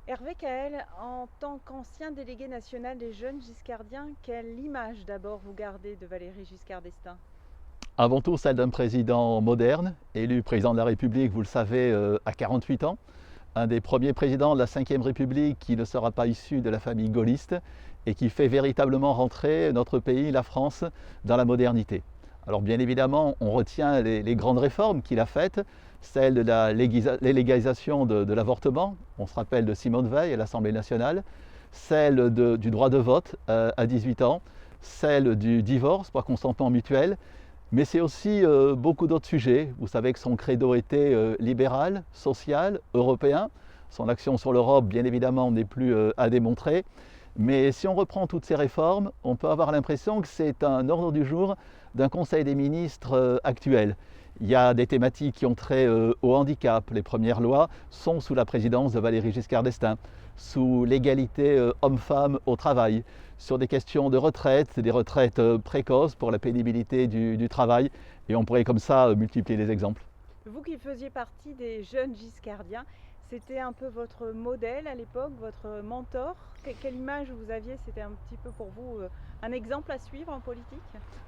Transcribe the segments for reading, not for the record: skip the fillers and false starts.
Hervé Caël, en tant qu'ancien délégué national des jeunes giscardiens, quelle image d'abord vous gardez de Valéry Giscard d'Estaing? Avant tout, celle d'un président moderne, élu président de la République, vous le savez, à 48 ans. Un des premiers présidents de la Ve République qui ne sera pas issu de la famille gaulliste et qui fait véritablement rentrer notre pays, la France, dans la modernité. Alors bien évidemment, on retient les grandes réformes qu'il a faites, celle de la légalisation de l'avortement, on se rappelle de Simone Veil à l'Assemblée nationale, celle du droit de vote à 18 ans, celle du divorce par consentement mutuel, mais c'est aussi beaucoup d'autres sujets. Vous savez que son credo était libéral, social, européen. Son action sur l'Europe, bien évidemment, n'est plus à démontrer. Mais si on reprend toutes ces réformes, on peut avoir l'impression que c'est un ordre du jour d'un Conseil des ministres actuel. Il y a des thématiques qui ont trait au handicap. Les premières lois sont sous la présidence de Valéry Giscard d'Estaing, sous l'égalité homme-femme au travail, sur des questions de retraite, des retraites précoces pour la pénibilité du travail, et on pourrait comme ça multiplier les exemples. Vous qui faisiez partie des jeunes giscardiens, c'était un peu votre modèle à l'époque, votre mentor. Quelle image vous aviez? C'était un petit peu pour vous un exemple à suivre en politique?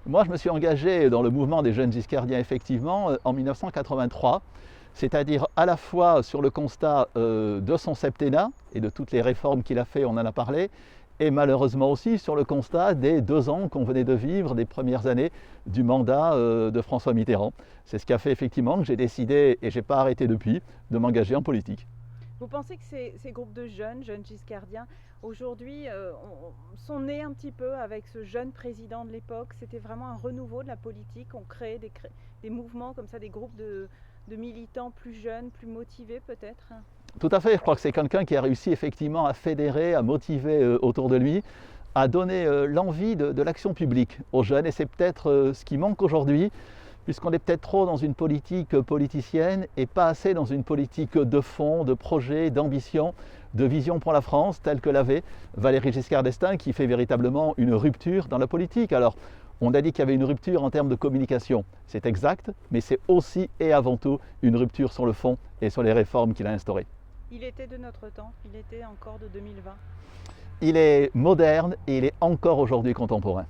Moi, je me suis engagé dans le mouvement des jeunes giscardiens, effectivement, en 1983, c'est-à-dire à la fois sur le constat de son septennat et de toutes les réformes qu'il a fait, on en a parlé, et malheureusement aussi sur le constat des 2 ans qu'on venait de vivre, des premières années du mandat de François Mitterrand. C'est ce qui a fait effectivement que j'ai décidé, et je n'ai pas arrêté depuis, de m'engager en politique. Vous pensez que ces groupes de jeunes giscardiens, aujourd'hui, sont nés un petit peu avec ce jeune président de l'époque? C'était vraiment un renouveau de la politique. On crée des mouvements comme ça, des groupes de militants plus jeunes, plus motivés peut-être? Tout à fait, je crois que c'est quelqu'un qui a réussi effectivement à fédérer, à motiver autour de lui, à donner l'envie de l'action publique aux jeunes. Et c'est peut-être ce qui manque aujourd'hui, puisqu'on est peut-être trop dans une politique politicienne et pas assez dans une politique de fond, de projet, d'ambition, de vision pour la France, telle que l'avait Valéry Giscard d'Estaing, qui fait véritablement une rupture dans la politique. Alors, on a dit qu'il y avait une rupture en termes de communication, c'est exact, mais c'est aussi et avant tout une rupture sur le fond et sur les réformes qu'il a instaurées. Il était de notre temps, il était encore de 2020. Il est moderne et il est encore aujourd'hui contemporain.